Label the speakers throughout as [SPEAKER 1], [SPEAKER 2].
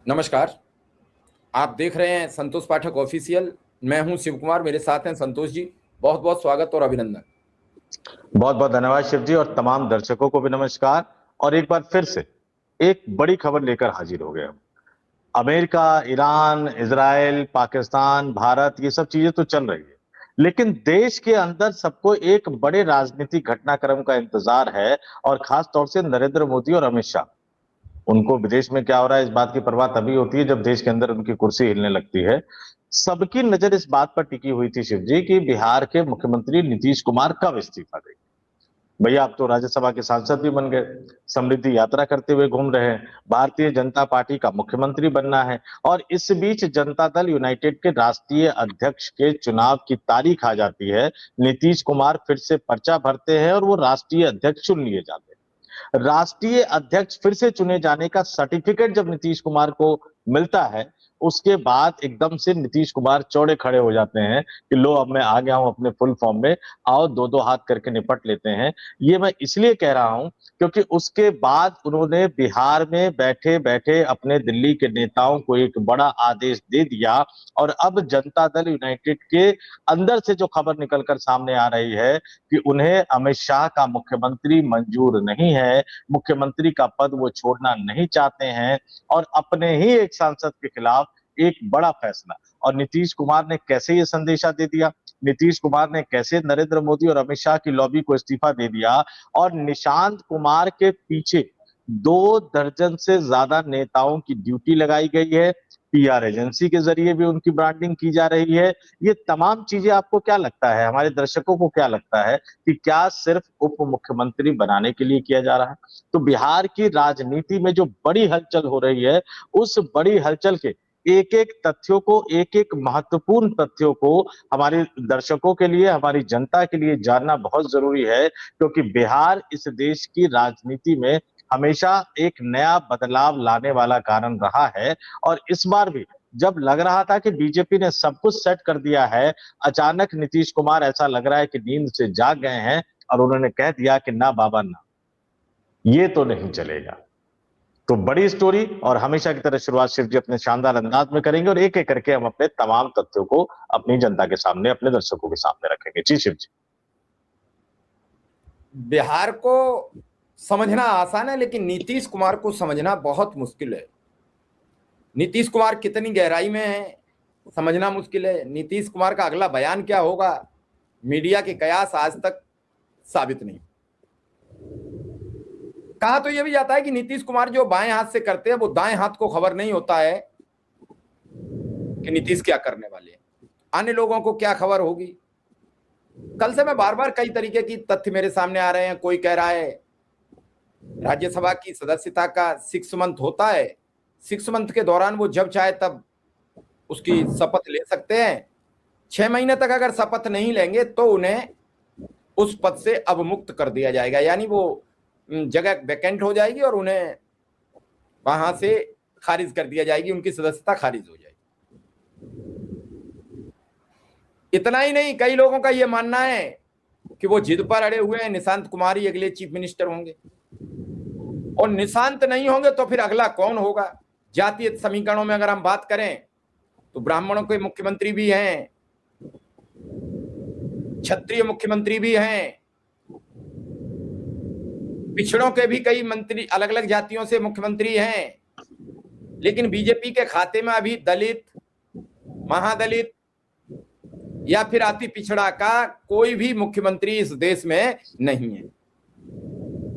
[SPEAKER 1] नमस्कार। आप देख रहे हैं संतोष पाठक ऑफिशियल। मैं हूं शिव कुमार, मेरे साथ हैं संतोष जी। बहुत बहुत स्वागत और अभिनंदन।
[SPEAKER 2] बहुत बहुत धन्यवाद शिव जी, और तमाम दर्शकों को भी नमस्कार। और एक बार फिर से एक बड़ी खबर लेकर हाजिर हो गए हम। America, Iran, Israel, Pakistan, Bharat, ये सब चीजें तो चल रही है, लेकिन देश के अंदर सबको एक बड़े राजनीतिक घटनाक्रम का इंतजार है। और खास तौर से नरेंद्र मोदी और अमित शाह, उनको विदेश में क्या हो रहा है इस बात की परवाह तभी होती है जब देश के अंदर उनकी कुर्सी हिलने लगती है। सबकी नजर इस बात पर टिकी हुई थी शिव जी, कि बिहार के मुख्यमंत्री नीतीश कुमार कब इस्तीफा देंगे। भैया, आप तो राज्यसभा के सांसद भी बन गए, समृद्धि यात्रा करते हुए घूम रहे हैं, भारतीय जनता पार्टी का मुख्यमंत्री बनना है। और इस बीच जनता दल यूनाइटेड के राष्ट्रीय अध्यक्ष के चुनाव की तारीख आ जाती है। नीतीश कुमार फिर से पर्चा भरते हैं और वो राष्ट्रीय अध्यक्ष चुन लिए जाते हैं। राष्ट्रीय अध्यक्ष फिर से चुने जाने का सर्टिफिकेट जब नीतीश कुमार को मिलता है, उसके बाद एकदम से नीतीश कुमार चौड़े खड़े हो जाते हैं कि लो, अब मैं आ गया हूं अपने फुल फॉर्म में, आओ दो दो हाथ करके निपट लेते हैं। ये मैं इसलिए कह रहा हूं क्योंकि उसके बाद उन्होंने बिहार में बैठे बैठे अपने दिल्ली के नेताओं को एक बड़ा आदेश दे दिया। और अब जनता दल यूनाइटेड के अंदर से जो खबर निकलकर सामने आ रही है कि उन्हें अमित शाह का मुख्यमंत्री मंजूर नहीं है, मुख्यमंत्री का पद वो छोड़ना नहीं चाहते हैं, और अपने ही एक सांसद के खिलाफ एक बड़ा फैसला। और नीतीश कुमार ने कैसे ये संदेशा दे दिया, नीतीश कुमार ने कैसे नरेंद्र मोदी और अमित शाह की लॉबी को इस्तीफा दे दिया। और निशांत कुमार के पीछे 2 दर्जन से ज्यादा नेताओं की ड्यूटी लगाई गई है, पीआर एजेंसी के जरिए भी उनकी ब्रांडिंग की जा रही है। ये तमाम चीजें आपको क्या लगता है, हमारे दर्शकों को क्या लगता है कि क्या सिर्फ उप मुख्यमंत्री बनाने के लिए किया जा रहा है? तो बिहार की राजनीति में जो बड़ी हलचल हो रही है, उस बड़ी हलचल के एक एक तथ्यों को, एक एक महत्वपूर्ण तथ्यों को हमारे दर्शकों के लिए, हमारी जनता के लिए जानना बहुत जरूरी है। क्योंकि बिहार इस देश की राजनीति में हमेशा एक नया बदलाव लाने वाला कारण रहा है। और इस बार भी जब लग रहा था कि बीजेपी ने सब कुछ सेट कर दिया है, अचानक नीतीश कुमार ऐसा लग रहा है कि नींद से जाग गए हैं और उन्होंने कह दिया कि ना बाबा ना, ये तो नहीं चलेगा। तो बड़ी स्टोरी, और हमेशा की तरह शुरुआत शिव जी अपने शानदार अंदाज में करेंगे, और एक एक करके हम अपने तमाम तथ्यों को अपनी जनता के सामने, अपने दर्शकों के सामने रखेंगे। जी शिव जी।
[SPEAKER 1] बिहार को समझना आसान है, लेकिन नीतीश कुमार को समझना बहुत मुश्किल है। नीतीश कुमार कितनी गहराई में है, समझना मुश्किल है। नीतीश कुमार का अगला बयान क्या होगा, मीडिया के कयास आज तक साबित नहीं। कहा तो यह भी जाता है कि नीतीश कुमार जो बाएं हाथ से करते हैं, वो दाएं हाथ को खबर नहीं होता है कि नीतीश क्या करने वाले हैं, अन्य लोगों को क्या खबर होगी। कल से मैं बार बार कई तरीके की तथ्य मेरे सामने आ रहे हैं। कोई कह रहा है राज्यसभा की सदस्यता का 6 मंथ होता है, 6 मंथ के दौरान वो जब चाहे तब उसकी शपथ ले सकते हैं। 6 महीने तक अगर शपथ नहीं लेंगे तो उन्हें उस पद से अवमुक्त कर दिया जाएगा, यानी वो जगह वैकेंट हो जाएगी और उन्हें वहां से खारिज कर दिया जाएगी, उनकी सदस्यता खारिज हो जाएगी। इतना ही नहीं, कई लोगों का यह मानना है कि वो जिद पर अड़े हुए हैं, निशांत कुमार ही अगले चीफ मिनिस्टर होंगे, और निशांत नहीं होंगे तो फिर अगला कौन होगा। जातीय समीकरणों में अगर हम बात करें तो ब्राह्मणों के मुख्यमंत्री भी हैं, क्षत्रिय मुख्यमंत्री भी हैं, पिछड़ों के भी कई मंत्री, अलग अलग जातियों से मुख्यमंत्री हैं। लेकिन बीजेपी के खाते में अभी दलित, महादलित या फिर अति पिछड़ा का कोई भी मुख्यमंत्री इस देश में नहीं है।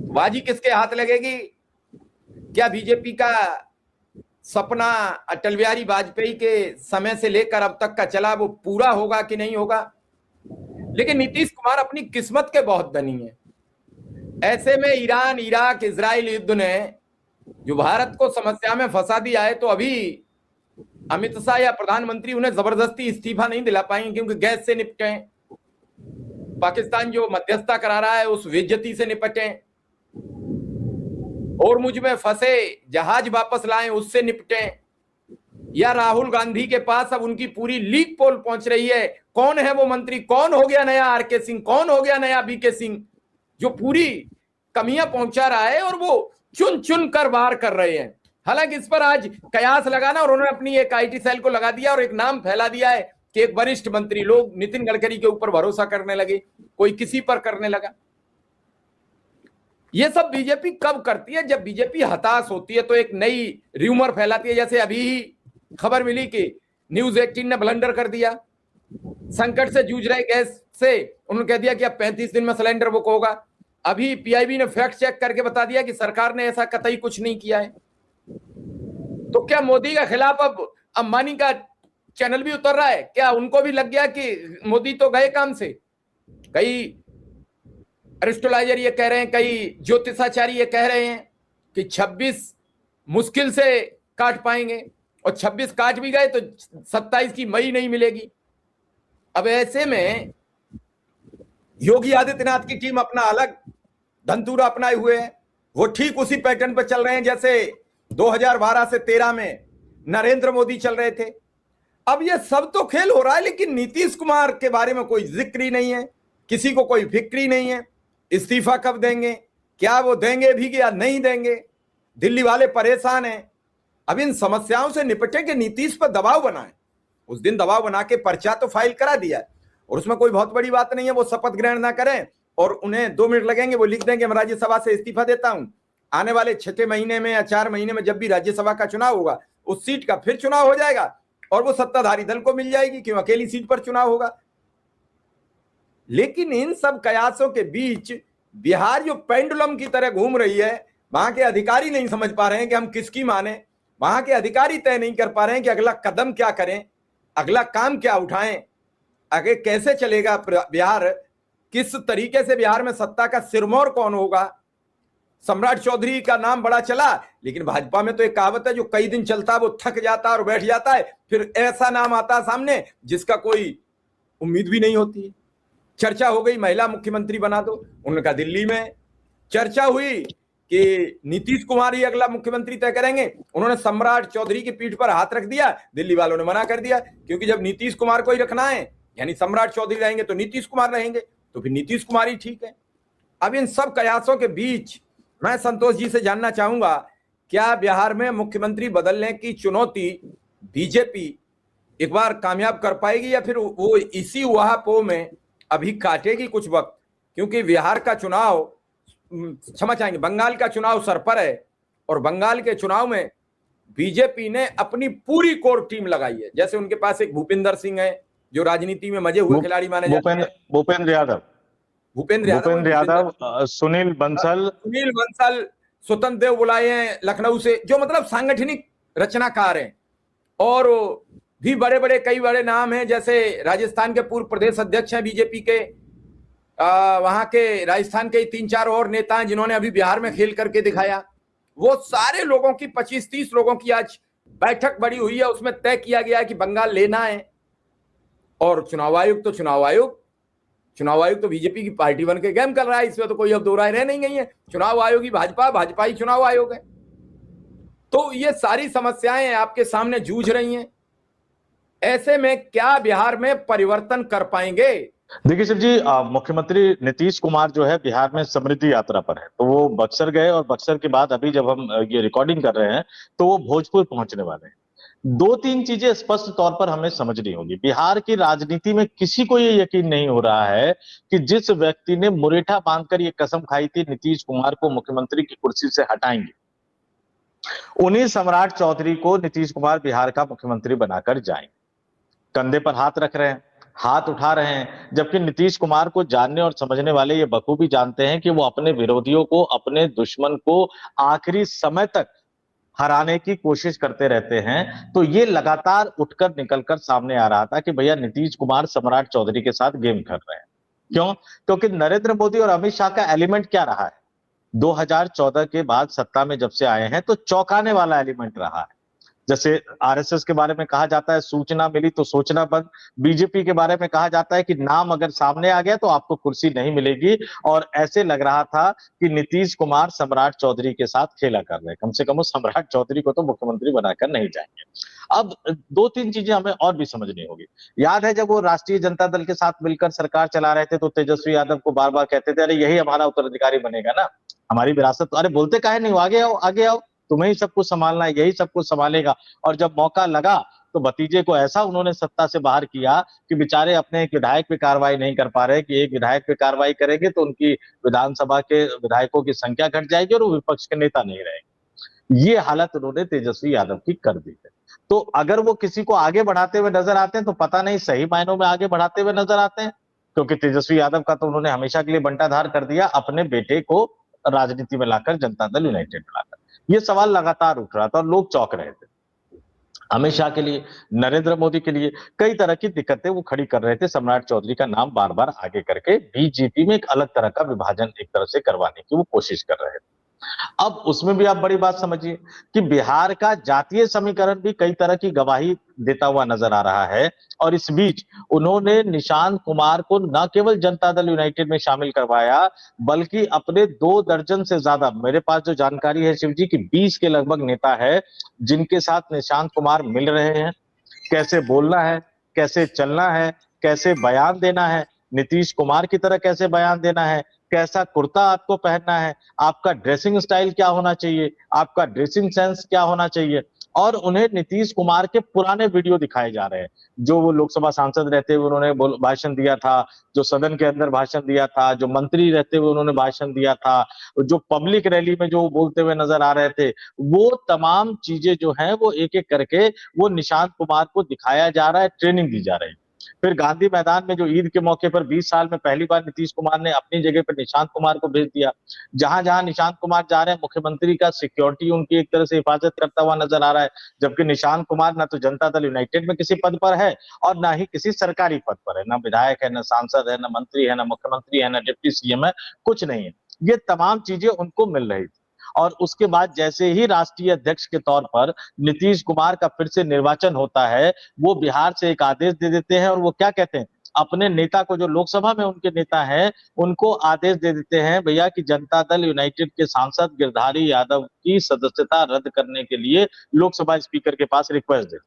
[SPEAKER 1] बाजी किसके हाथ लगेगी? क्या बीजेपी का सपना अटल बिहारी वाजपेयी के समय से लेकर अब तक का चला, वो पूरा होगा कि नहीं होगा? लेकिन नीतीश कुमार अपनी किस्मत के बहुत धनी है। ऐसे में ईरान, इराक, इजराइल युद्ध ने जो भारत को समस्या में फंसा दिया है, तो अभी अमित शाह या प्रधानमंत्री उन्हें जबरदस्ती इस्तीफा नहीं दिला पाएंगे, क्योंकि गैस से निपटे, पाकिस्तान जो मध्यस्थता करा रहा है उस बेइज्जती से निपटे, और मुझ में फंसे जहाज वापस लाएं उससे निपटे, या राहुल गांधी के पास अब उनकी पूरी लीग पोल पहुंच रही है, कौन है वो मंत्री, कौन हो गया नया आरके सिंह, कौन हो गया नया बीके सिंह, जो पूरी कमियां पहुंचा रहा है और वो चुन चुन कर वार कर रहे हैं। हालांकि इस पर आज कयास लगाना और उन्होंने अपनी एक आईटी सेल को लगा दिया और एक नाम फैला दिया है कि एक वरिष्ठ मंत्री, लोग नितिन गडकरी के ऊपर भरोसा करने लगे, कोई किसी पर करने लगा। ये सब बीजेपी कब करती है? जब बीजेपी हताश होती है तो एक नई र्यूमर फैलाती है। जैसे अभी ही खबर मिली कि न्यूज 18 ने ब्लंडर कर दिया, संकट से जूझ रहे गैस से उन्होंने कह दिया कि अब 35 दिन में सिलेंडर बुक होगा। अभी पीआईबी ने फैक्ट चेक करके बता दिया कि सरकार ने ऐसा कतई कुछ नहीं किया है। तो क्या मोदी के खिलाफ अब अंबानी का चैनल भी उतर रहा है? क्या उनको भी लग गया कि मोदी तो गए काम से? कई एस्ट्रोलॉजर ये कह रहे हैं, कई ज्योतिषाचार्य ये कह रहे हैं कि 26 मुश्किल से काट पाएंगे, और 26 काट भी गए तो 27 की मई नहीं मिलेगी। अब ऐसे में योगी आदित्यनाथ की टीम अपना अलग धंतूरा अपनाए हुए है। वो ठीक उसी पैटर्न पर चल रहे हैं जैसे 2012 से 13 में नरेंद्र मोदी चल रहे थे। अब ये सब तो खेल हो रहा है, लेकिन नीतीश कुमार के बारे में कोई जिक्र ही नहीं है, किसी को कोई फिक्र ही नहीं है। इस्तीफा कब देंगे, क्या वो देंगे भी या नहीं देंगे? दिल्ली वाले परेशान हैं। अब इन समस्याओं से निपटे के नीतीश पर दबाव बनाए। उस दिन दबाव बना के पर्चा तो फाइल करा दिया है, और उसमें कोई बहुत बड़ी बात नहीं है। वो शपथ ग्रहण ना करें और उन्हें 2 मिनट लगेंगे, वो लिख देंगे मैं राज्यसभा से इस्तीफा देता हूं। आने वाले 6 महीने में या 4 महीने में जब भी राज्यसभा का चुनाव होगा, उस सीट का फिर चुनाव हो जाएगा और वो सत्ताधारी दल को मिल जाएगी, क्यों अकेली सीट पर चुनाव होगा। लेकिन इन सब कयासों के बीच बिहार जो पेंडुलम की तरह घूम रही है, वहां के अधिकारी नहीं समझ पा रहे हैं कि हम किसकी माने। वहां के अधिकारी तय नहीं कर पा रहे हैं कि अगला कदम क्या करें, अगला काम क्या उठाएं, आगे कैसे चलेगा बिहार, किस तरीके से बिहार में सत्ता का सिरमौर कौन होगा। सम्राट चौधरी का नाम बड़ा चला, लेकिन भाजपा में तो एक कहावत है, जो कई दिन चलता है वो थक जाता है और बैठ जाता है, फिर ऐसा नाम आता है सामने जिसका कोई उम्मीद भी नहीं होती है। चर्चा हो गई महिला मुख्यमंत्री बना दो, उन्होंने कहा दिल्ली में चर्चा हुई कि नीतीश कुमार ही अगला मुख्यमंत्री तय करेंगे, उन्होंने सम्राट चौधरी की पीठ पर हाथ रख दिया, दिल्ली वालों ने मना कर दिया, क्योंकि जब नीतीश कुमार को ही रखना है, यानी सम्राट चौधरी रहेंगे तो नीतीश कुमार रहेंगे, तो फिर नीतीश कुमार ही ठीक है। अब इन सब कयासों के बीच मैं संतोष जी से जानना चाहूंगा, क्या बिहार में मुख्यमंत्री बदलने की चुनौती बीजेपी एक बार कामयाब कर पाएगी, या फिर वो इसी उहापोह में अभी काटेगी कुछ वक्त? क्योंकि बिहार का चुनाव, क्षमा चाहेंगे, बंगाल का चुनाव सर पर है, और बंगाल के चुनाव में बीजेपी ने अपनी पूरी कोर टीम लगाई है। जैसे उनके पास एक भूपेंद्र सिंह है जो राजनीति में मजे हुए खिलाड़ी माने जाते हैं,
[SPEAKER 2] भूपेंद्र यादव, सुनील बंसल,
[SPEAKER 1] स्वतंत्र देव बुलाए हैं लखनऊ से, जो मतलब सांगठनिक रचनाकार हैं, और भी बड़े बड़े कई बड़े नाम हैं। जैसे राजस्थान के पूर्व प्रदेश अध्यक्ष हैं बीजेपी के, वहां के राजस्थान के 3-4 और नेता हैं जिन्होंने अभी बिहार में खेल करके दिखाया। वो सारे लोगों की 25-30 लोगों की आज बैठक बड़ी हुई है, उसमें तय किया गया है कि बंगाल लेना है। और चुनाव आयोग तो बीजेपी की पार्टी बन के गेम कर रहा है, इसमें तो कोई अब दो राय रह नहीं गई है। चुनाव आयोग ही भाजपा ही चुनाव आयोग है। तो ये सारी समस्याएं आपके सामने जूझ रही हैं। ऐसे में क्या बिहार में परिवर्तन कर पाएंगे?
[SPEAKER 2] देखिए शिव जी, मुख्यमंत्री नीतीश कुमार जो है बिहार में समृद्धि यात्रा पर है, तो वो बक्सर गए, और बक्सर के बाद अभी जब हम ये रिकॉर्डिंग कर रहे हैं तो वो भोजपुर पहुंचने वाले हैं। 2-3 चीजें स्पष्ट तौर पर हमें समझनी होगी। बिहार की राजनीति में किसी को ये यकीन नहीं हो रहा है कि जिस व्यक्ति ने मुरेठा बांधकर ये कसम खाई थी नीतीश कुमार को मुख्यमंत्री की कुर्सी से हटाएंगे, उन्हीं सम्राट चौधरी को नीतीश कुमार बिहार का मुख्यमंत्री बनाकर जाएंगे। कंधे पर हाथ रख रहे हैं, हाथ उठा रहे हैं, जबकि नीतीश कुमार को जानने और समझने वाले ये बखूबी जानते हैं कि वो अपने विरोधियों को, अपने दुश्मन को आखिरी समय तक हराने की कोशिश करते रहते हैं। तो ये लगातार उठकर निकलकर सामने आ रहा था कि भैया नीतीश कुमार सम्राट चौधरी के साथ गेम कर रहे हैं। क्यों? क्योंकि नरेंद्र मोदी और अमित शाह का एलिमेंट क्या रहा है? 2014 के बाद सत्ता में जब से आए हैं तो चौंकाने वाला एलिमेंट रहा है। जैसे आरएसएस के बारे में कहा जाता है सूचना मिली तो सोचना बंद, बीजेपी के बारे में कहा जाता है कि नाम अगर सामने आ गया तो आपको कुर्सी नहीं मिलेगी। और ऐसे लग रहा था कि नीतीश कुमार सम्राट चौधरी के साथ खेला कर रहे हैं, कम से कम वो सम्राट चौधरी को तो मुख्यमंत्री बनाकर नहीं जाएंगे। अब 2-3 चीजें हमें और भी समझनी होगी। याद है जब वो राष्ट्रीय जनता दल के साथ मिलकर सरकार चला रहे थे तो तेजस्वी यादव को बार बार कहते थे अरे यही हमारा उत्तराधिकारी बनेगा ना, हमारी विरासत, अरे बोलते काहे नहीं, आगे आओ आगे आओ, तुम्हें ही सब कुछ संभालना है, यही सब कुछ संभालेगा। और जब मौका लगा तो भतीजे को ऐसा उन्होंने सत्ता से बाहर किया कि बेचारे अपने एक विधायक पे कार्रवाई नहीं कर पा रहे, कि एक विधायक पे कार्रवाई करेंगे तो उनकी विधानसभा के विधायकों की संख्या घट जाएगी और वो विपक्ष के नेता नहीं रहेंगे। ये हालत उन्होंने तेजस्वी यादव की कर दी है। तो अगर वो किसी को आगे बढ़ाते हुए नजर आते हैं तो पता नहीं सही मायनों में आगे बढ़ाते हुए नजर आते हैं, क्योंकि तेजस्वी यादव का तो उन्होंने हमेशा के लिए बंटाधार कर दिया अपने बेटे को राजनीति में लाकर, जनता दल यूनाइटेड में लाकर। ये सवाल लगातार उठ रहा था और लोग चौंक रहे थे। अमित शाह के लिए, नरेंद्र मोदी के लिए कई तरह की दिक्कतें वो खड़ी कर रहे थे, सम्राट चौधरी का नाम बार बार आगे करके बीजेपी में एक अलग तरह का विभाजन एक तरह से करवाने की वो कोशिश कर रहे थे। अब उसमें भी आप बड़ी बात समझिए कि बिहार का जातीय समीकरण भी कई तरह की गवाही देता हुआ नजर आ रहा है, और इस बीच उन्होंने निशांत कुमार को न केवल जनता दल यूनाइटेड में शामिल करवाया, बल्कि अपने 2 दर्जन से ज्यादा, मेरे पास जो जानकारी है शिव जी की 20 के लगभग नेता है जिनके साथ निशांत कुमार मिल रहे हैं। कैसे बोलना है, कैसे चलना है, कैसे बयान देना है, नीतीश कुमार की तरह कैसे बयान देना है, कैसा कुर्ता आपको पहनना है, आपका ड्रेसिंग स्टाइल क्या होना चाहिए, आपका ड्रेसिंग सेंस क्या होना चाहिए। और उन्हें नीतीश कुमार के पुराने वीडियो दिखाए जा रहे हैं, जो वो लोकसभा सांसद रहते हुए उन्होंने भाषण दिया था, जो सदन के अंदर भाषण दिया था, जो मंत्री रहते हुए उन्होंने भाषण दिया था, जो पब्लिक रैली में जो बोलते हुए नजर आ रहे थे, वो तमाम चीजें जो है वो एक एक करके वो निशांत कुमार को दिखाया जा रहा है, ट्रेनिंग दी जा रही है। फिर गांधी मैदान में जो ईद के मौके पर 20 साल में पहली बार नीतीश कुमार ने अपनी जगह पर निशांत कुमार को भेज दिया। जहां जहां निशांत कुमार जा रहे हैं, मुख्यमंत्री का सिक्योरिटी उनकी एक तरह से हिफाजत करता हुआ नजर आ रहा है, जबकि निशांत कुमार ना तो जनता दल यूनाइटेड में किसी पद पर है और ना ही किसी सरकारी पद पर है, ना विधायक है, ना सांसद है, ना मंत्री है, ना मुख्यमंत्री है, ना डिप्टी सीएम है, कुछ नहीं है। ये तमाम चीजें उनको मिल रही थी। और उसके बाद जैसे ही राष्ट्रीय अध्यक्ष के तौर पर नीतीश कुमार का फिर से निर्वाचन होता है, वो बिहार से एक आदेश दे देते हैं और वो क्या कहते हैं, अपने नेता को, जो लोकसभा में उनके नेता हैं, उनको आदेश दे देते हैं भैया कि जनता दल यूनाइटेड के सांसद गिरधारी यादव की सदस्यता रद्द करने के लिए लोकसभा स्पीकर के पास रिक्वेस्ट दे।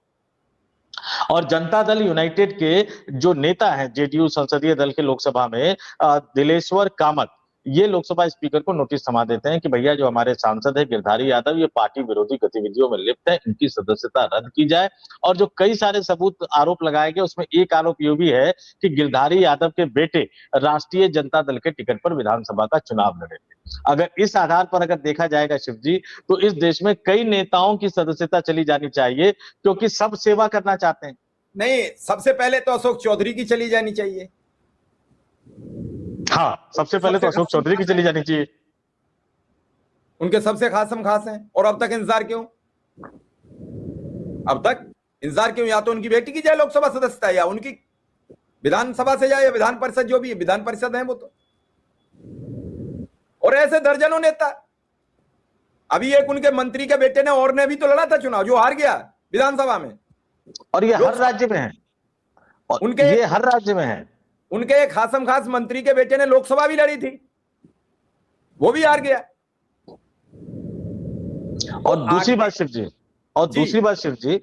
[SPEAKER 2] और जनता दल यूनाइटेड के जो नेता हैं जेडीयू संसदीय दल के लोकसभा में, दिलेश्वर कामत, ये लोकसभा स्पीकर को नोटिस थमा देते हैं कि भैया जो हमारे सांसद है गिरधारी यादव, ये पार्टी विरोधी गतिविधियों में लिप्त है, इनकी सदस्यता रद्द की जाए। और जो कई सारे सबूत आरोप लगाए गए, उसमें एक आरोप ये भी है कि गिरधारी यादव के बेटे राष्ट्रीय जनता दल के टिकट पर विधानसभा का चुनाव लड़ेंगे। अगर इस आधार पर अगर देखा जाएगा शिव जी, तो इस देश में कई नेताओं की सदस्यता चली जानी चाहिए, क्योंकि सब सेवा करना चाहते हैं।
[SPEAKER 1] नहीं, सबसे पहले तो अशोक चौधरी की चली जानी चाहिए।
[SPEAKER 2] हाँ, सबसे पहले तो अशोक चौधरी की चली जानी चाहिए।
[SPEAKER 1] उनके सबसे खासम खास हैं। और अब तक इंतजार क्यों? अब तक इंतजार क्यों? या तो उनकी बेटी की जाए लोकसभा सदस्यता, या उनकी विधानसभा से जाए, या विधान परिषद, जो भी है विधान परिषद है वो तो। और ऐसे दर्जनों नेता। अभी एक उनके मंत्री के बेटे ने और ने भी तो लड़ा था चुनाव, जो हार गया विधानसभा में।
[SPEAKER 2] और ये हर राज्य में है, और
[SPEAKER 1] उनके
[SPEAKER 2] ये हर राज्य में है।
[SPEAKER 1] उनके एक खासम खास मंत्री के बेटे ने लोकसभा भी लड़ी थी, वो भी हार गया।
[SPEAKER 2] और दूसरी बात शिव जी,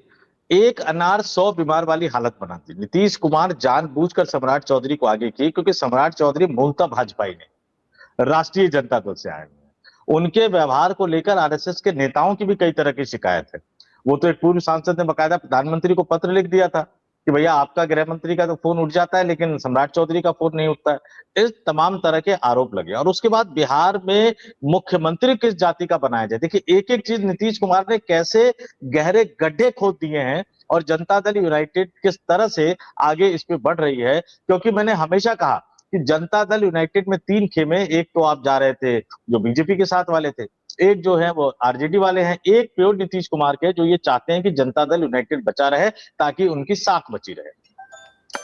[SPEAKER 2] एक अनार 100 बीमार वाली हालत बना दी। नीतीश कुमार जानबूझकर सम्राट चौधरी को आगे की, क्योंकि सम्राट चौधरी मूलतः भाजपा ही नहीं, राष्ट्रीय जनता दल से आए हुए हैं। उनके व्यवहार को लेकर आरएसएस के नेताओं की भी कई तरह की शिकायत है। वो तो एक पूर्व सांसद ने बकायदा प्रधानमंत्री को पत्र लिख दिया था कि भैया आपका गृह मंत्री का तो फोन उठ जाता है, लेकिन सम्राट चौधरी का फोन नहीं उठता है। इस तमाम तरह के आरोप लगे। और उसके बाद बिहार में मुख्यमंत्री किस जाति का बनाया जाए, देखिए एक एक चीज नीतीश कुमार ने कैसे गहरे गड्ढे खोद दिए हैं, और जनता दल यूनाइटेड किस तरह से आगे इस पे बढ़ रही है। क्योंकि मैंने हमेशा कहा कि जनता दल यूनाइटेड में 3 खेमे, एक तो आप जा रहे थे जो बीजेपी के साथ वाले थे, एक जो है वो आरजेडी वाले हैं, एक प्योर नीतीश कुमार के जो ये चाहते हैं कि जनता दल यूनाइटेड बचा रहे ताकि उनकी साख बची रहे।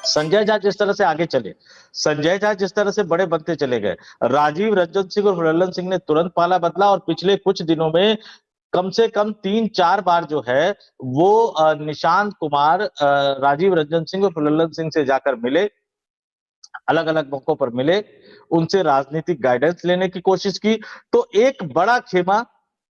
[SPEAKER 2] संजय झा जिस तरह से आगे चले, संजय झा जिस तरह से बड़े बनते चले गए, राजीव रंजन सिंह और लल्लन सिंह ने तुरंत पाला बदला, और पिछले कुछ दिनों में कम से कम 3-4 बार जो है वो निशांत कुमार राजीव रंजन सिंह और लल्लन सिंह से जाकर मिले, अलग अलग मौकों पर मिले, उनसे राजनीतिक गाइडेंस लेने की कोशिश की। तो एक बड़ा खेमा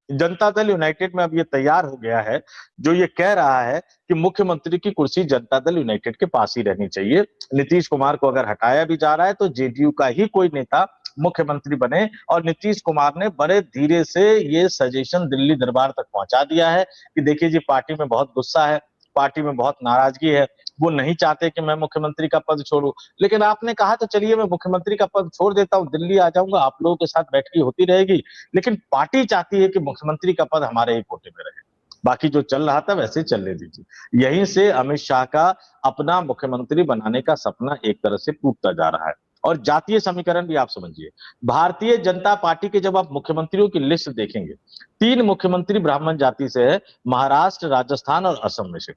[SPEAKER 2] जनता दल यूनाइटेड में अब ये तैयार हो गया है, जो ये कह रहा है कि मुख्यमंत्री की कुर्सी जनता दल यूनाइटेड के पास ही रहनी चाहिए। नीतीश कुमार को अगर हटाया भी जा रहा है तो जेडीयू का ही कोई नेता मुख्यमंत्री बने। और नीतीश कुमार ने बड़े धीरे से ये सजेशन दिल्ली दरबार तक पहुंचा दिया है कि देखिए जी, पार्टी में बहुत गुस्सा है, पार्टी में बहुत नाराजगी है, वो नहीं चाहते कि मैं मुख्यमंत्री का पद छोड़ूं। लेकिन आपने कहा तो चलिए मैं मुख्यमंत्री का पद छोड़ देता हूं, दिल्ली आ जाऊंगा, आप लोगों के साथ बैठकी होती रहेगी, लेकिन पार्टी चाहती है कि मुख्यमंत्री का पद हमारे ही कोटे में रहे, बाकी जो चल रहा था वैसे चलने दीजिए। यहीं से अमित शाह का अपना मुख्यमंत्री बनाने का सपना एक तरह से टूटता जा रहा है। और जातीय समीकरण भी आप समझिए, भारतीय जनता पार्टी के जब आप मुख्यमंत्रियों की लिस्ट देखेंगे, 3 मुख्यमंत्री ब्राह्मण जाति से है, महाराष्ट्र, राजस्थान और असम में से।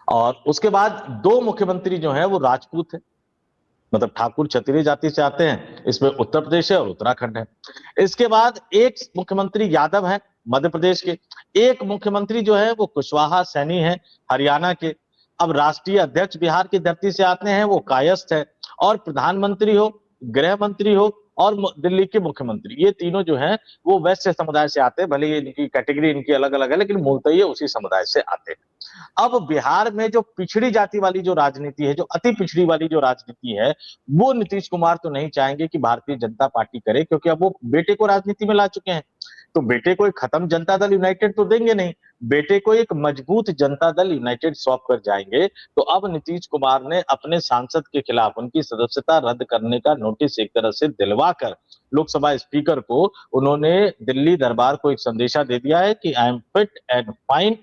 [SPEAKER 2] और उसके बाद 2 मुख्यमंत्री जो है वो राजपूत है, मतलब ठाकुर क्षत्रिय जाति से आते हैं, इसमें उत्तर प्रदेश है और उत्तराखंड है। इसके बाद एक मुख्यमंत्री यादव है मध्य प्रदेश के, एक मुख्यमंत्री जो है वो कुशवाहा सैनी है हरियाणा के। अब राष्ट्रीय अध्यक्ष बिहार की धरती से आते हैं, वो कायस्थ है। और प्रधानमंत्री हो, गृह मंत्री हो और दिल्ली के मुख्यमंत्री, ये तीनों जो हैं वो वैश्य समुदाय से आते हैं। भले ही इनकी कैटेगरी इनकी अलग अलग है, लेकिन मूलतः ये उसी समुदाय से आते हैं। अब बिहार में जो पिछड़ी जाति वाली जो राजनीति है, जो अति पिछड़ी वाली जो राजनीति है, वो नीतीश कुमार तो नहीं चाहेंगे कि भारतीय जनता पार्टी करे, क्योंकि अब वो बेटे को राजनीति में ला चुके हैं। तो बेटे को एक खत्म जनता दल यूनाइटेड तो देंगे नहीं, बेटे को एक मजबूत जनता दल यूनाइटेड सौंप कर जाएंगे। तो अब नीतीश कुमार ने अपने सांसद के खिलाफ उनकी सदस्यता रद्द करने का नोटिस एक तरह से दिलवा कर लोकसभा स्पीकर को उन्होंने दिल्ली दरबार को एक संदेशा दे दिया है कि I am fit and fine,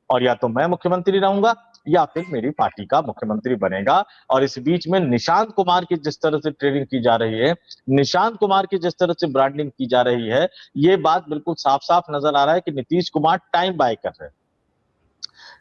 [SPEAKER 2] और या तो मैं मुख्यमंत्री रहूंगा या फिर मेरी पार्टी का मुख्यमंत्री बनेगा। और इस बीच में निशांत कुमार की जिस तरह से ट्रेनिंग की जा रही है, निशांत कुमार की जिस तरह से ब्रांडिंग की जा रही है, ये बात बिल्कुल साफ साफ नजर आ रहा है कि नीतीश कुमार टाइम बाय कर रहे हैं।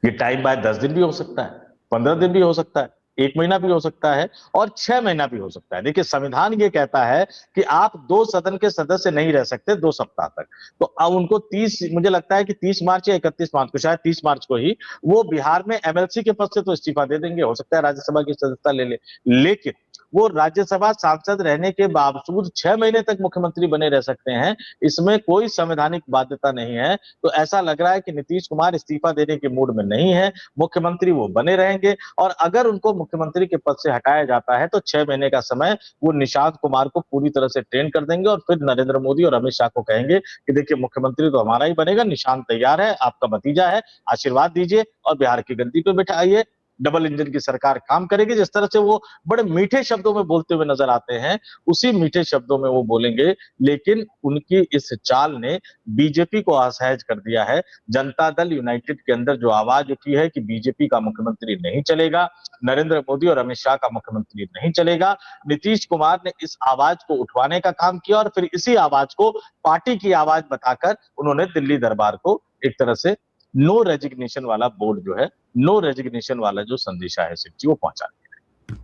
[SPEAKER 2] ये टाइम बाय 10 दिन भी हो सकता है, 15 दिन भी हो सकता है, 1 महीना भी हो सकता है और 6 महीना भी हो सकता है। देखिए, संविधान ये कहता है कि आप 2 सदन के सदस्य नहीं रह सकते 2 सप्ताह तक। तो अब उनको 30, मुझे लगता है कि 30 मार्च या 31 मार्च को, शायद 30 मार्च को ही वो बिहार में एमएलसी के पद से तो इस्तीफा दे देंगे, हो सकता है राज्यसभा की सदस्यता ले ले, लेकिन वो राज्यसभा सांसद रहने के बावजूद 6 महीने तक मुख्यमंत्री बने रह सकते हैं। इसमें कोई संवैधानिक बाध्यता नहीं है। तो ऐसा लग रहा है कि नीतीश कुमार इस्तीफा देने के मूड में नहीं है, मुख्यमंत्री वो बने रहेंगे। और अगर उनको मुख्यमंत्री के पद से हटाया जाता है तो 6 महीने का समय वो निशांत कुमार को पूरी तरह से ट्रेन कर देंगे और फिर नरेंद्र मोदी और अमित शाह को कहेंगे कि देखिए, मुख्यमंत्री तो हमारा ही बनेगा, निशांत तैयार है, आपका भतीजा है, आशीर्वाद दीजिए और बिहार की गद्दी पे बिठाइए। डबल इंजन की सरकार काम करेगी। जिस तरह से वो बड़े मीठे शब्दों में बोलते हुए नजर आते हैं, उसी मीठे शब्दों में वो बोलेंगे। लेकिन उनकी इस चाल ने बीजेपी को असहज कर दिया है। जनता दल यूनाइटेड के अंदर जो आवाज उठी है कि बीजेपी का मुख्यमंत्री नहीं चलेगा, नरेंद्र मोदी और अमित शाह का मुख्यमंत्री नहीं चलेगा, नीतीश कुमार ने इस आवाज को उठवाने का काम किया और फिर इसी आवाज को पार्टी की आवाज बताकर उन्होंने दिल्ली दरबार को एक तरह से नो रेजिग्नेशन वाला बोर्ड जो है, नो रेजिग्नेशन वाला जो संदेशा है शिव वो पहुंचा दिया।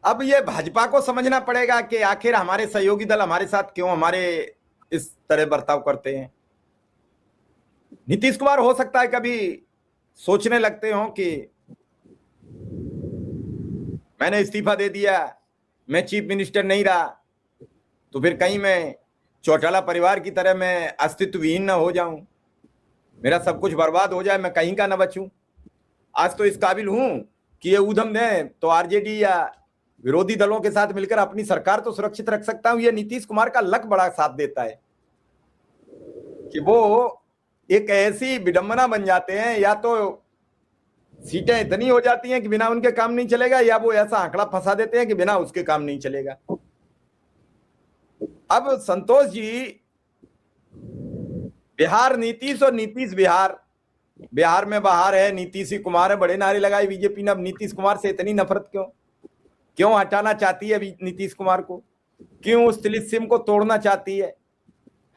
[SPEAKER 1] अब ये भाजपा को समझना पड़ेगा कि आखिर हमारे सहयोगी दल हमारे साथ क्यों हमारे इस तरह बर्ताव करते हैं। नीतीश कुमार हो सकता है कभी सोचने लगते हो कि मैंने इस्तीफा दे दिया, मैं चीफ मिनिस्टर नहीं रहा, तो फिर कहीं मैं चौटाला परिवार की तरह मैं अस्तित्वहीन न हो जाऊं, मेरा सब कुछ बर्बाद हो जाए, मैं कहीं का न बचूं। आज तो इस काबिल हूं कि ये ऊधम दें तो आरजेडी या विरोधी दलों के साथ मिलकर अपनी सरकार तो सुरक्षित रख सकता हूं। ये नीतीश कुमार का लक बड़ा साथ देता है कि वो एक ऐसी विडंबना बन जाते हैं, या तो सीटें इतनी हो जाती हैं कि बिना उनके काम नहीं चलेगा, या वो ऐसा आंकड़ा फंसा देते हैं कि बिना उसके काम नहीं चलेगा। अब संतोष जी, बिहार नीतीश और नीतीश बिहार, बिहार में बाहर है, नीतीश ही कुमार है, बड़े नारे लगाए बीजेपी ने। अब नीतीश कुमार से इतनी नफरत क्यों हटाना चाहती है नीतीश कुमार को? क्यों उस तिलिस्म को तोड़ना चाहती है?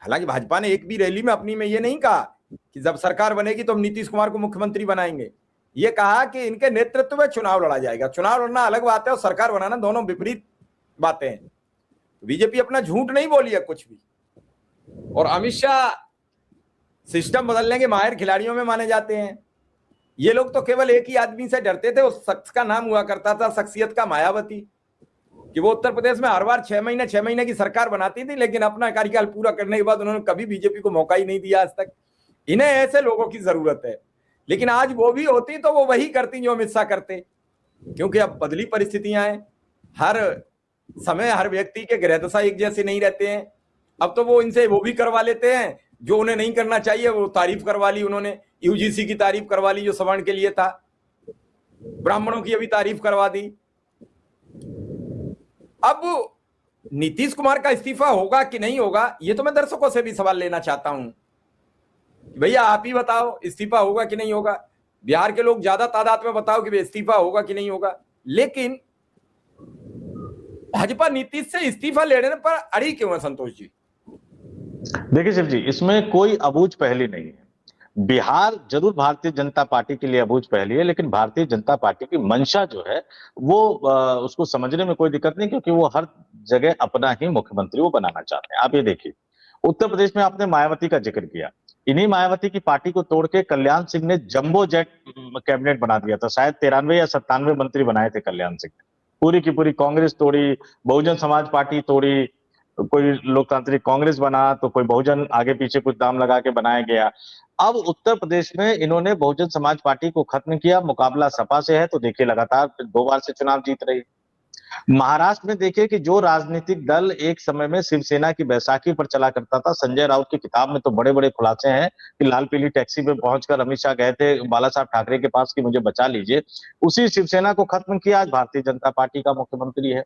[SPEAKER 1] हालांकि भाजपा ने एक भी रैली में अपनी में ये नहीं कहा कि जब सरकार बनेगी तो हम नीतीश कुमार को मुख्यमंत्री बनाएंगे। ये कहा कि इनके नेतृत्व में चुनाव लड़ा जाएगा। चुनाव लड़ना अलग बात है और सरकार बनाना दोनों विपरीत बातें हैं। बीजेपी अपना झूठ नहीं बोली है कुछ भी। और अमित शाह सिस्टम बदलने के माहिर खिलाड़ियों में माने जाते हैं। ये लोग तो केवल एक ही आदमी से डरते थे, उस शख्स का नाम हुआ करता था शख्सियत का मायावती, कि वो उत्तर प्रदेश में हर बार 6 महीने की सरकार बनाती थी, लेकिन अपना कार्यकाल पूरा करने के बाद उन्होंने कभी बीजेपी को मौका ही नहीं दिया आज तक। इन्हें ऐसे लोगों की जरूरत है। लेकिन आज वो भी होती तो वो वही करती जो अमित शाह करते, क्योंकि अब बदली परिस्थितियां हैं। हर समय हर व्यक्ति के ग्रह दशा एक जैसे नहीं रहते हैं। अब तो वो इनसे वो भी करवा लेते हैं जो उन्हें नहीं करना चाहिए, वो तारीफ करवा ली उन्होंने, यूजीसी की तारीफ करवा ली जो सवर्ण के लिए था, ब्राह्मणों की अभी तारीफ करवा दी। अब नीतीश कुमार का इस्तीफा होगा कि नहीं होगा, ये तो मैं दर्शकों से भी सवाल लेना चाहता हूं। भैया आप ही बताओ इस्तीफा होगा कि नहीं होगा। बिहार के लोग ज्यादा तादाद में बताओ कि इस्तीफा होगा कि नहीं होगा। लेकिन भाजपा नीतीश से इस्तीफा लेने पर अड़ी क्यों है संतोष जी?
[SPEAKER 2] देखिए शिव जी, इसमें कोई अबूझ पहेली नहीं है। बिहार जरूर भारतीय जनता पार्टी के लिए अबूझ पहेली है, लेकिन भारतीय जनता पार्टी की मंशा जो है वो उसको समझने में कोई दिक्कत नहीं, क्योंकि वो हर जगह अपना ही मुख्यमंत्री वो बनाना चाहते हैं। आप ये देखिए, उत्तर प्रदेश में आपने मायावती का जिक्र किया, इन्हीं मायावती की पार्टी को तोड़ के कल्याण सिंह ने जंबो जेट कैबिनेट बना दिया था। शायद 93 या 97 मंत्री बनाए थे कल्याण सिंह ने। पूरी की पूरी कांग्रेस तोड़ी, बहुजन समाज पार्टी तोड़ी, कोई लोकतांत्रिक कांग्रेस बना तो कोई बहुजन आगे पीछे कुछ दाम लगा के बनाया गया। अब उत्तर प्रदेश में इन्होंने बहुजन समाज पार्टी को खत्म किया, मुकाबला सपा से है, तो देखिए लगातार 2 बार से चुनाव जीत रही है। महाराष्ट्र में देखिए कि जो राजनीतिक दल एक समय में शिवसेना की बैसाखी पर चला करता था, संजय राउत की किताब में तो बड़े बड़े खुलासे हैं कि लाल पीली टैक्सी में पहुंचकर अमित शाह गए थे बाला साहब ठाकरे के पास कि मुझे बचा लीजिए। उसी शिवसेना को खत्म किया, आज भारतीय जनता पार्टी का मुख्यमंत्री है।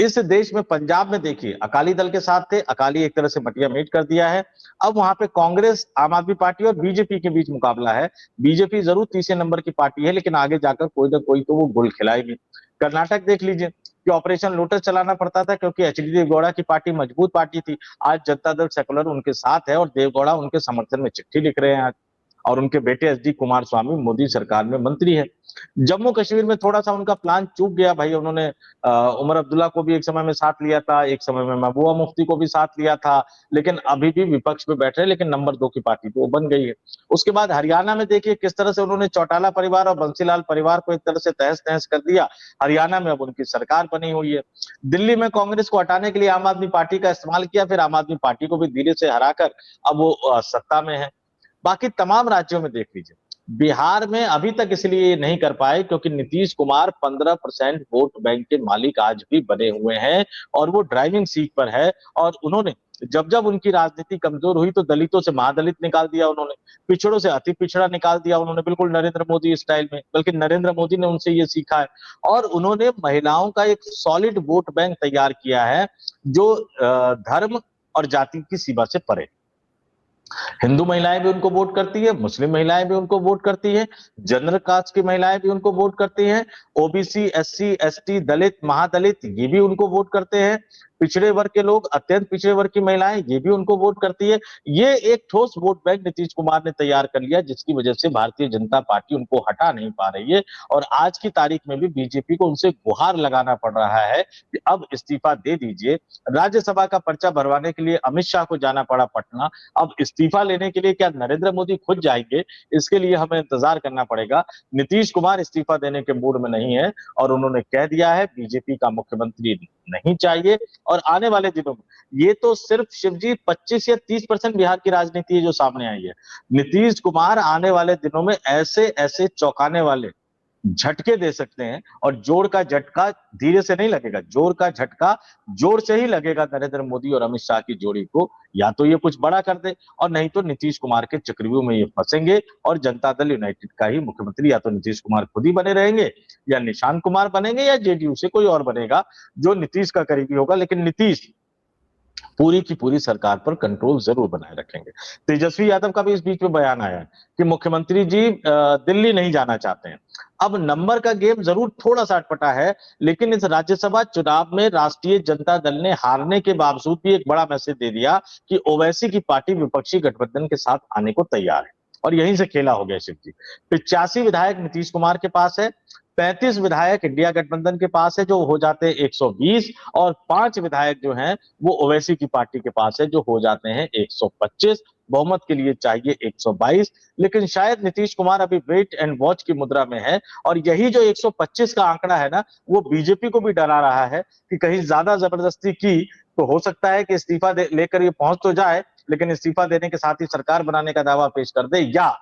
[SPEAKER 2] इस देश में पंजाब में देखिए अकाली दल के साथ थे, अकाली एक तरह से मटिया मेट कर दिया है। अब वहां पे कांग्रेस, आम आदमी पार्टी और बीजेपी के बीच मुकाबला है। बीजेपी जरूर तीसरे नंबर की पार्टी है, लेकिन आगे जाकर कोई ना कोई तो वो गुल खिलाएगी। कर्नाटक देख लीजिए कि ऑपरेशन लोटस चलाना पड़ता था क्योंकि एचडी देवगौड़ा की पार्टी मजबूत पार्टी थी। आज जनता दल सेकुलर उनके साथ है और देवगौड़ा उनके समर्थन में चिट्ठी लिख रहे हैं आज, और उनके बेटे एचडी कुमार स्वामी मोदी सरकार में मंत्री है। जम्मू कश्मीर में थोड़ा सा उनका प्लान चूक गया भाई, उन्होंने उमर अब्दुल्ला को भी एक समय में साथ लिया था, एक समय में महबूबा मुफ्ती को भी साथ लिया था, लेकिन अभी भी विपक्ष में बैठ रहे, लेकिन नंबर 2 की पार्टी तो वो बन गई है। उसके बाद हरियाणा में देखिए किस तरह से उन्होंने चौटाला परिवार और बंसीलाल परिवार को एक तरह से तहस नहस कर दिया। हरियाणा में अब उनकी सरकार बनी हुई है। दिल्ली में कांग्रेस को हटाने के लिए आम आदमी पार्टी का इस्तेमाल किया, फिर आम आदमी पार्टी को भी धीरे से हराकर अब वो सत्ता में है। बाकी तमाम राज्यों में देख लीजिए, बिहार में अभी तक इसलिए नहीं कर पाए क्योंकि नीतीश कुमार 15% वोट बैंक के मालिक आज भी बने हुए हैं और वो ड्राइविंग सीट पर है। और उन्होंने जब जब उनकी राजनीति कमजोर हुई तो दलितों से महादलित निकाल दिया उन्होंने, पिछड़ों से अति पिछड़ा निकाल दिया उन्होंने, बिल्कुल नरेंद्र मोदी स्टाइल में। बल्कि नरेंद्र मोदी ने उनसे ये सीखा है और उन्होंने महिलाओं का एक सॉलिड वोट बैंक तैयार किया है जो धर्म और जाति की सीमा से परे। हिंदू महिलाएं भी उनको वोट करती है, मुस्लिम महिलाएं भी उनको वोट करती है, जनरल कास्ट की महिलाएं भी उनको वोट करती हैं, ओबीसी, एससी, एसटी, दलित, महादलित ये भी उनको वोट करते हैं, पिछड़े वर्ग के लोग, अत्यंत पिछड़े वर्ग की महिलाएं ये भी उनको वोट करती है। ये एक ठोस वोट बैंक नीतीश कुमार ने तैयार कर लिया, जिसकी वजह से भारतीय जनता पार्टी उनको हटा नहीं पा रही है। और आज की तारीख में भी बीजेपी को उनसे गुहार लगाना पड़ रहा है कि अब इस्तीफा दे दीजिए। राज्यसभा का पर्चा भरवाने के लिए अमित शाह को जाना पड़ा पटना, अब इस्तीफा लेने के लिए क्या नरेंद्र मोदी खुद जाएंगे, इसके लिए हमें इंतजार करना पड़ेगा। नीतीश कुमार इस्तीफा देने के मूड में नहीं है और उन्होंने कह दिया है बीजेपी का मुख्यमंत्री नहीं चाहिए। और आने वाले दिनों में ये तो सिर्फ शिवजी 25 या 30% बिहार की राजनीति है जो सामने आई है। नीतीश कुमार आने वाले दिनों में ऐसे ऐसे चौंकाने वाले झटके दे सकते हैं और जोर का झटका धीरे से नहीं लगेगा, जोर का झटका जोर से ही लगेगा नरेंद्र मोदी और अमित शाह की जोड़ी को। या तो ये कुछ बड़ा कर दे और नहीं तो नीतीश कुमार के चक्रव्यूह में ये फंसेंगे और जनता दल यूनाइटेड का ही मुख्यमंत्री या तो नीतीश कुमार खुद ही बने रहेंगे या निशांत कुमार बनेंगे या जेडीयू से कोई और बनेगा जो नीतीश का करीबी होगा। लेकिन नीतीश पूरी की पूरी सरकार पर कंट्रोल जरूर बनाए रखेंगे। तेजस्वी यादव का भी इस बीच में बयान आया है कि मुख्यमंत्री जी दिल्ली नहीं जाना चाहते हैं। अब नंबर का गेम जरूर थोड़ा सा अटपटा है, लेकिन इस राज्यसभा चुनाव में राष्ट्रीय जनता दल ने हारने के बावजूद भी एक बड़ा मैसेज दे दिया कि ओवैसी की पार्टी विपक्षी गठबंधन के साथ आने को तैयार है और यहीं से खेला हो गया शिव जी। 85 विधायक नीतीश कुमार के पास है, 35 विधायक इंडिया गठबंधन के पास है जो हो जाते हैं 120 और 5 विधायक जो हैं वो ओवैसी की पार्टी के पास है जो हो जाते हैं 125। बहुमत के लिए चाहिए 122, लेकिन शायद नीतीश कुमार अभी वेट एंड वॉच की मुद्रा में है और यही जो 125 का आंकड़ा है ना वो बीजेपी को भी डरा रहा है कि कहीं ज्यादा जबरदस्ती की तो हो सकता है कि इस्तीफा लेकर ये पहुंच तो जाए लेकिन इस्तीफा देने के साथ ही सरकार बनाने का दावा पेश कर दे, या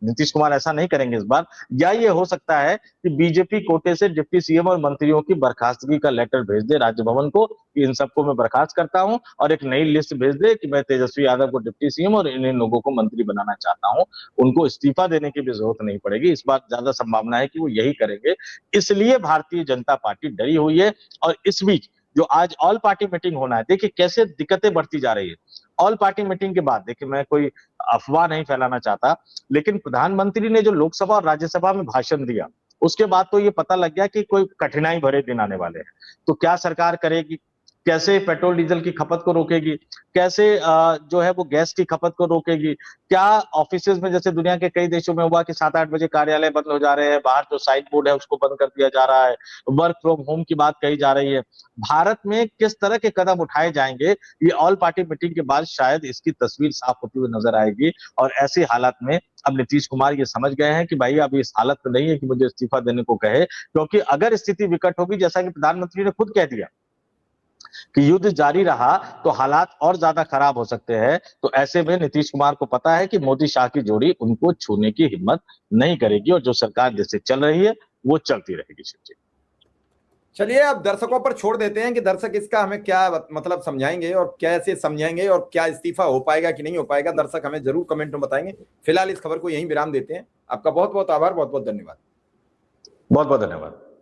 [SPEAKER 2] नीतीश कुमार ऐसा नहीं करेंगे इस बार, या ये हो सकता है कि बीजेपी कोटे से डिप्टी सीएम और मंत्रियों की बर्खास्तगी का लेटर भेज दे राज्य भवन को, इन सबको मैं बर्खास्त करता हूं, और एक नई लिस्ट भेज दे कि मैं तेजस्वी यादव को डिप्टी सीएम और इन लोगों को मंत्री बनाना चाहता हूं। उनको इस्तीफा देने की भी जरूरत नहीं पड़ेगी, इस बार ज्यादा संभावना है कि वो यही करेंगे। इसलिए भारतीय जनता पार्टी डरी हुई है। और इस बीच जो आज ऑल पार्टी मीटिंग होना है, देखिए कैसे दिक्कतें बढ़ती जा रही है। ऑल पार्टी मीटिंग के बाद, देखिए मैं कोई अफवाह नहीं फैलाना चाहता, लेकिन प्रधानमंत्री ने जो लोकसभा और राज्यसभा में भाषण दिया, उसके बाद तो ये पता लग गया कि कोई कठिनाई भरे दिन आने वाले हैं। तो क्या सरकार करेगी, कैसे पेट्रोल डीजल की खपत को रोकेगी, कैसे जो है वो गैस की खपत को रोकेगी, क्या ऑफिसेज में जैसे दुनिया के कई देशों में हुआ कि 7-8 बजे कार्यालय बंद हो जा रहे हैं, बाहर जो साइन बोर्ड है उसको बंद कर दिया जा रहा है, वर्क फ्रॉम होम की बात कही जा रही है। भारत में किस तरह के कदम उठाए जाएंगे, ये ऑल पार्टी मीटिंग के बाद शायद इसकी तस्वीर साफ होती हुई नजर आएगी। और ऐसी हालत में अब नीतीश कुमार ये समझ गए हैं कि भाई अब इस हालत में नहीं है कि मुझे इस्तीफा देने को कहे, क्योंकि अगर स्थिति विकट होगी, जैसा कि प्रधानमंत्री ने खुद कह दिया कि युद्ध जारी रहा तो हालात और ज्यादा खराब हो सकते हैं। तो ऐसे में नीतीश कुमार को पता है कि मोदी शाह की जोड़ी उनको छूने की हिम्मत नहीं करेगी, और जो सरकार जैसे चल रही है वो चलती रहेगी। शिव
[SPEAKER 1] चलिए अब दर्शकों पर छोड़ देते हैं कि दर्शक इसका हमें क्या मतलब समझाएंगे और कैसे समझाएंगे और क्या इस्तीफा हो पाएगा कि नहीं हो पाएगा, दर्शक हमें जरूर कमेंट में बताएंगे। फिलहाल इस खबर को यहीं विराम देते हैं। आपका बहुत बहुत आभार, बहुत बहुत धन्यवाद।
[SPEAKER 2] बहुत बहुत धन्यवाद।